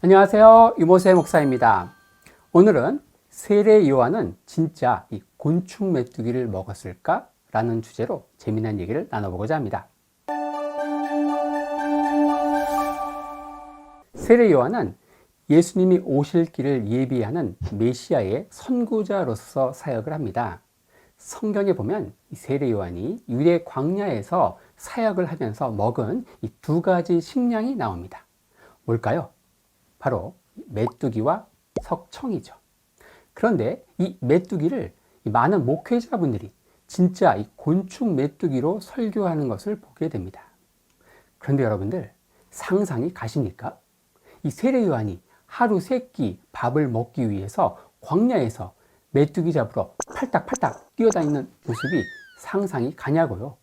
안녕하세요. 유모세 목사입니다. 오늘은 세례 요한은 진짜 이 곤충 메뚜기를 먹었을까? 라는 주제로 재미난 얘기를 나눠보고자 합니다. 세례 요한은 예수님이 오실 길을 예비하는 메시아의 선구자로서 사역을 합니다. 성경에 보면 세례 요한이 유대 광야에서 사역을 하면서 먹은 이 두 가지 식량이 나옵니다. 뭘까요? 바로 메뚜기와 석청이죠. 그런데 이 메뚜기를 많은 목회자분들이 진짜 이 곤충 메뚜기로 설교하는 것을 보게 됩니다. 그런데 여러분들 상상이 가십니까? 이 세례 요한이 하루 3끼 밥을 먹기 위해서 광야에서 메뚜기 잡으러 팔딱팔딱 뛰어다니는 모습이 상상이 가냐고요.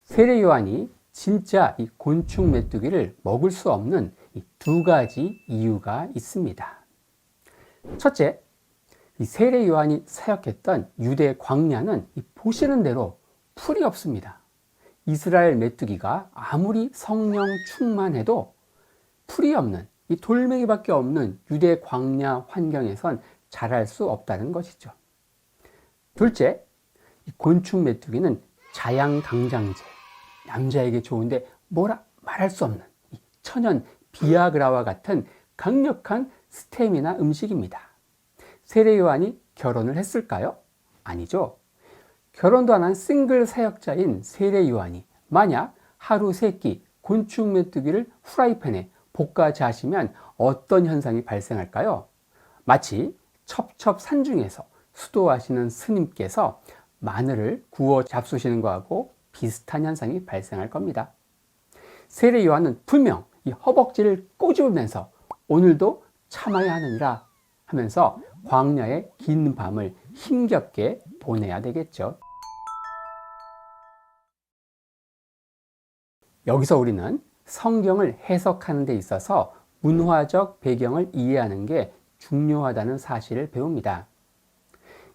세례 요한이 진짜 이 곤충 메뚜기를 먹을 수 없는 이 두 가지 이유가 있습니다. 첫째, 이 세례 요한이 사역했던 유대 광야는 보시는 대로 풀이 없습니다. 이스라엘 메뚜기가 아무리 성령 충만해도 풀이 없는 이 돌멩이밖에 없는 유대 광야 환경에선 자랄 수 없다는 것이죠. 둘째, 이 곤충 메뚜기는 자양강장제, 남자에게 좋은데 뭐라 말할 수 없는 이 천연 비아그라와 같은 강력한 스테미나 음식입니다. 세례 요한이 결혼을 했을까요? 아니죠. 결혼도 안 한 싱글 사역자인 세례 요한이 만약 하루 3끼 곤충 메뚜기를 후라이팬에 볶아 자시면 어떤 현상이 발생할까요? 마치 첩첩산중에서 수도하시는 스님께서 마늘을 구워 잡수시는 것하고 비슷한 현상이 발생할 겁니다. 세례 요한은 분명 이 허벅지를 꼬집으면서 오늘도 참아야 하느니라 하면서 광야의 긴 밤을 힘겹게 보내야 되겠죠. 여기서 우리는 성경을 해석하는 데 있어서 문화적 배경을 이해하는 게 중요하다는 사실을 배웁니다.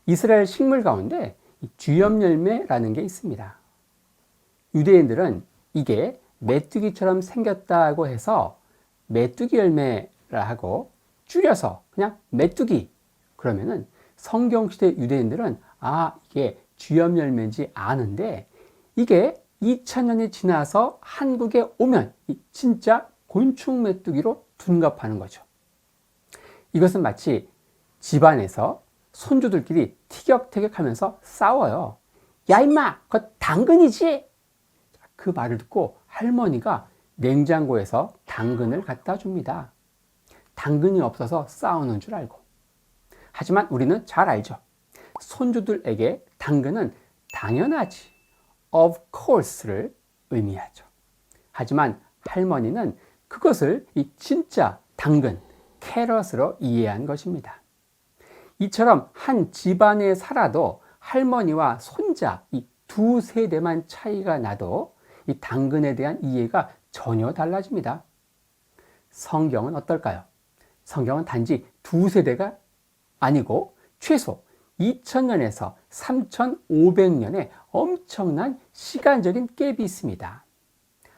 이스라엘 식물 가운데 쥐염열매라는 게 있습니다. 유대인들은 이게 메뚜기처럼 생겼다고 해서 메뚜기 열매라 하고 줄여서 그냥 메뚜기 그러면은 성경시대 유대인들은 이게 쥐염열매인지 아는데 이게 2000년이 지나서 한국에 오면 진짜 곤충 메뚜기로 둔갑하는 거죠. 이것은 마치 집안에서 손주들끼리 티격태격하면서 싸워요. 야 임마 그거 당근이지? 그 말을 듣고 할머니가 냉장고에서 당근을 갖다 줍니다. 당근이 없어서 싸우는 줄 알고. 하지만 우리는 잘 알죠. 손주들에게 당근은 당연하지, of course를 의미하죠. 하지만 할머니는 그것을 이 진짜 당근, 캐럿으로 이해한 것입니다. 이처럼 한 집안에 살아도 할머니와 손자 이 두 세대만 차이가 나도 이 당근에 대한 이해가 전혀 달라집니다. 성경은 어떨까요? 성경은 단지 두 세대가 아니고 최소 2000년에서 3500년의 엄청난 시간적인 갭이 있습니다.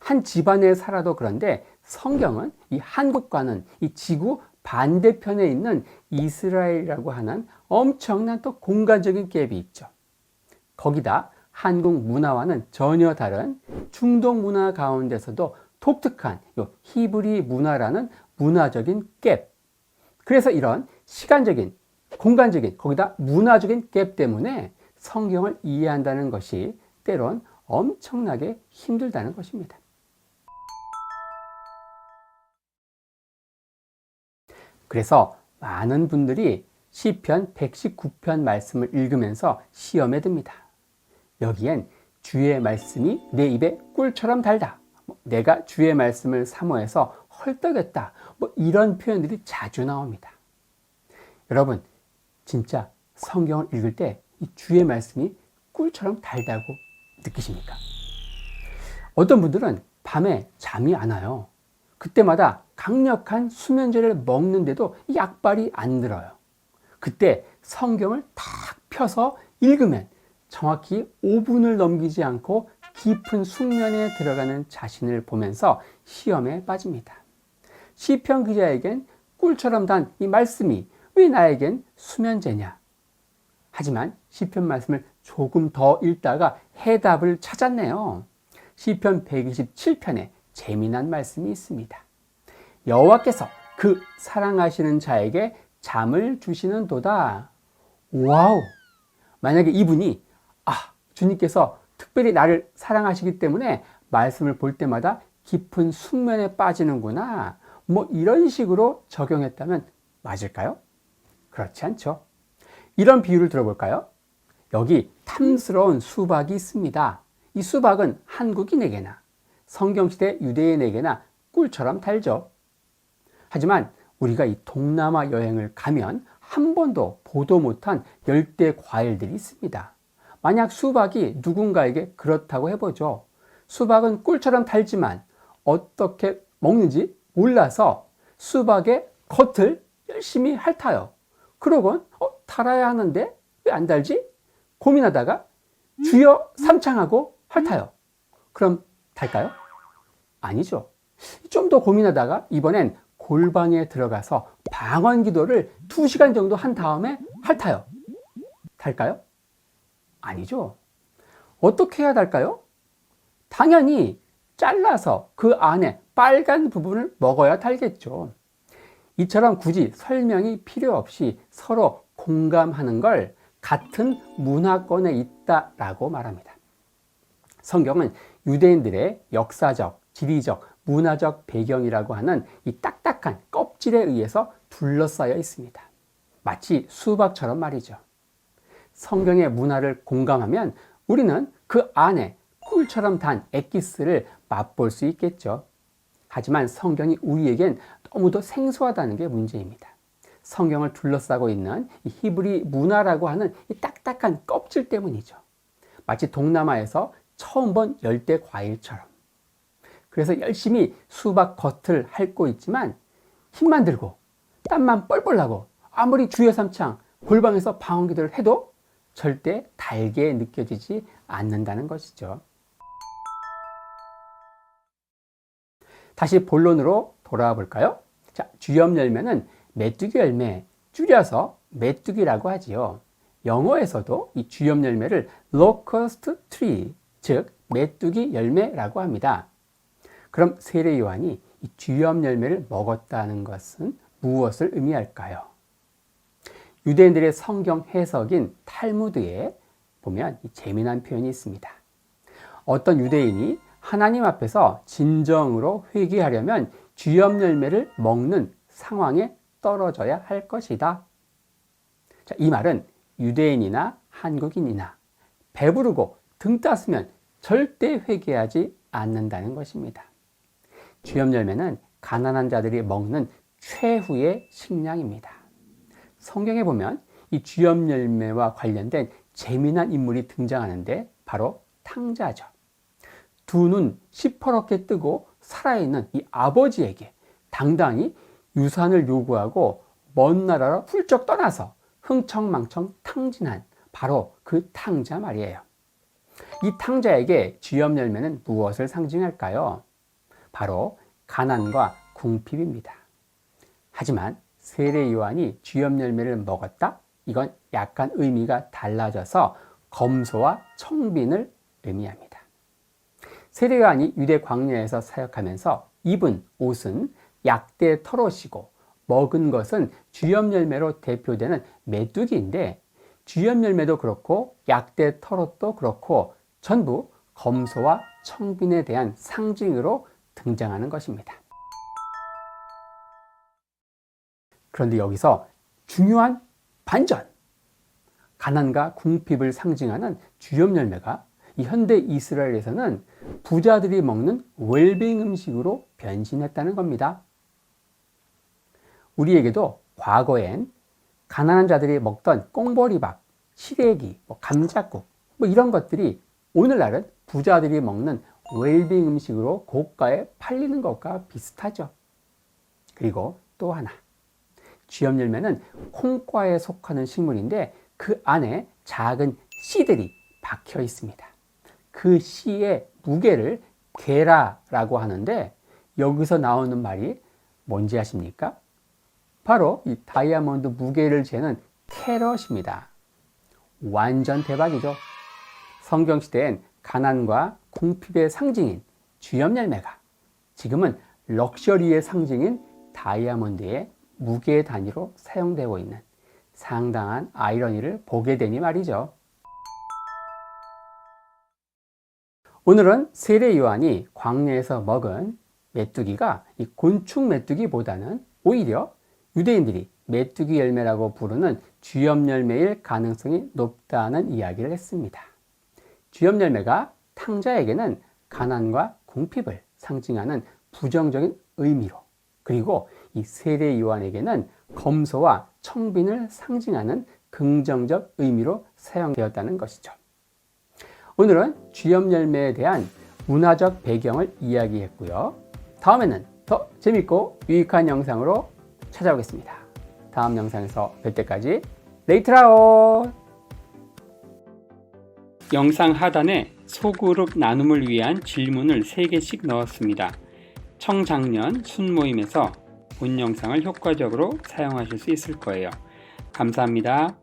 한 집안에 살아도 그런데 성경은 이 한국과는 이 지구 반대편에 있는 이스라엘이라고 하는 엄청난 또 공간적인 갭이 있죠. 거기다 한국 문화와는 전혀 다른 중동 문화 가운데서도 독특한 히브리 문화라는 문화적인 갭. 그래서 이런 시간적인, 공간적인, 거기다 문화적인 갭 때문에 성경을 이해한다는 것이 때론 엄청나게 힘들다는 것입니다. 그래서 많은 분들이 시편 119편 말씀을 읽으면서 시험에 듭니다. 여기엔 주의 말씀이 내 입에 꿀처럼 달다. 내가 주의 말씀을 사모해서 헐떡였다. 이런 표현들이 자주 나옵니다. 여러분, 진짜 성경을 읽을 때 이 주의 말씀이 꿀처럼 달다고 느끼십니까? 어떤 분들은 밤에 잠이 안 와요. 그때마다 강력한 수면제를 먹는데도 약발이 안 들어요. 그때 성경을 탁 펴서 읽으면 정확히 5분을 넘기지 않고 깊은 숙면에 들어가는 자신을 보면서 시험에 빠집니다. 시편 기자에겐 꿀처럼 단 이 말씀이 왜 나에겐 수면제냐? 하지만 시편 말씀을 조금 더 읽다가 해답을 찾았네요. 시편 127편에 재미난 말씀이 있습니다. 여호와께서 그 사랑하시는 자에게 잠을 주시는 도다. 와우! 만약에 이분이 주님께서 특별히 나를 사랑하시기 때문에 말씀을 볼 때마다 깊은 숙면에 빠지는구나. 이런 식으로 적용했다면 맞을까요? 그렇지 않죠. 이런 비유를 들어볼까요? 여기 탐스러운 수박이 있습니다. 이 수박은 한국인에게나 성경시대 유대인에게나 꿀처럼 달죠. 하지만 우리가 이 동남아 여행을 가면 한 번도 보도 못한 열대 과일들이 있습니다. 만약 수박이 누군가에게 그렇다고 해보죠. 수박은 꿀처럼 달지만 어떻게 먹는지 몰라서 수박의 겉을 열심히 핥아요. 그러곤 달아야 하는데 왜 안 달지? 고민하다가 주여 삼창하고 핥아요. 그럼 달까요? 아니죠. 좀 더 고민하다가 이번엔 골방에 들어가서 방언 기도를 2시간 정도 한 다음에 핥아요. 달까요? 아니죠. 어떻게 해야 달까요? 당연히 잘라서 그 안에 빨간 부분을 먹어야 달겠죠. 이처럼 굳이 설명이 필요 없이 서로 공감하는 걸 같은 문화권에 있다라고 말합니다. 성경은 유대인들의 역사적, 지리적, 문화적 배경이라고 하는 이 딱딱한 껍질에 의해서 둘러싸여 있습니다. 마치 수박처럼 말이죠. 성경의 문화를 공감하면 우리는 그 안에 꿀처럼 단 엑기스를 맛볼 수 있겠죠. 하지만 성경이 우리에겐 너무도 생소하다는 게 문제입니다. 성경을 둘러싸고 있는 이 히브리 문화라고 하는 이 딱딱한 껍질 때문이죠. 마치 동남아에서 처음 본 열대 과일처럼. 그래서 열심히 수박 겉을 핥고 있지만 힘만 들고 땀만 뻘뻘 나고 아무리 주여 삼창 골방에서 방언 기도를 해도 절대 달게 느껴지지 않는다는 것이죠. 다시 본론으로 돌아와 볼까요? 자, 주엽 열매는 메뚜기 열매, 줄여서 메뚜기라고 하지요. 영어에서도 이 주엽 열매를 locust tree, 즉 메뚜기 열매라고 합니다. 그럼 세례 요한이 이 주엽 열매를 먹었다는 것은 무엇을 의미할까요? 유대인들의 성경 해석인 탈무드에 보면 이 재미난 표현이 있습니다. 어떤 유대인이 하나님 앞에서 진정으로 회개하려면 주엽 열매를 먹는 상황에 떨어져야 할 것이다. 자, 이 말은 유대인이나 한국인이나 배부르고 등 땄으면 절대 회개하지 않는다는 것입니다. 주엽 열매는 가난한 자들이 먹는 최후의 식량입니다. 성경에 보면 이 주엽 열매와 관련된 재미난 인물이 등장하는데 바로 탕자죠. 두 눈 시퍼렇게 뜨고 살아있는 이 아버지에게 당당히 유산을 요구하고 먼 나라로 훌쩍 떠나서 흥청망청 탕진한 바로 그 탕자 말이에요. 이 탕자에게 주엽 열매는 무엇을 상징할까요? 바로 가난과 궁핍입니다. 하지만 세례 요한이 주엽 열매를 먹었다? 이건 약간 의미가 달라져서 검소와 청빈을 의미합니다. 세례 요한이 유대 광야에서 사역하면서 입은 옷은 약대 털옷이고 먹은 것은 주엽 열매로 대표되는 메뚜기인데 주엽 열매도 그렇고 약대 털옷도 그렇고 전부 검소와 청빈에 대한 상징으로 등장하는 것입니다. 그런데 여기서 중요한 반전! 가난과 궁핍을 상징하는 주엽 열매가 이 현대 이스라엘에서는 부자들이 먹는 웰빙 음식으로 변신했다는 겁니다. 우리에게도 과거엔 가난한 자들이 먹던 꽁보리밥, 시래기, 감자국 이런 것들이 오늘날은 부자들이 먹는 웰빙 음식으로 고가에 팔리는 것과 비슷하죠. 그리고 또 하나, 주엽 열매는 콩과에 속하는 식물인데 그 안에 작은 씨들이 박혀 있습니다. 그 씨의 무게를 게라라고 하는데 여기서 나오는 말이 뭔지 아십니까? 바로 이 다이아몬드 무게를 재는 캐럿입니다. 완전 대박이죠. 성경시대엔 가난과 궁핍의 상징인 주엽열매가 지금은 럭셔리의 상징인 다이아몬드의 무게 단위로 사용되고 있는 상당한 아이러니를 보게 되니 말이죠. 오늘은 세례 요한이 광야에서 먹은 메뚜기가 이 곤충 메뚜기보다는 오히려 유대인들이 메뚜기 열매라고 부르는 주엽열매일 가능성이 높다는 이야기를 했습니다. 주엽열매가 탕자에게는 가난과 궁핍을 상징하는 부정적인 의미로, 그리고 이 세례 요한에게는 검소와 청빈을 상징하는 긍정적 의미로 사용되었다는 것이죠. 오늘은 주엽열매에 대한 문화적 배경을 이야기했고요. 다음에는 더 재밌고 유익한 영상으로 찾아오겠습니다. 다음 영상에서 뵐 때까지 레이트라오! 영상 하단에 소그룹 나눔을 위한 질문을 3개씩 넣었습니다. 청작년 순모임에서 본 영상을 효과적으로 사용하실 수 있을 거예요. 감사합니다.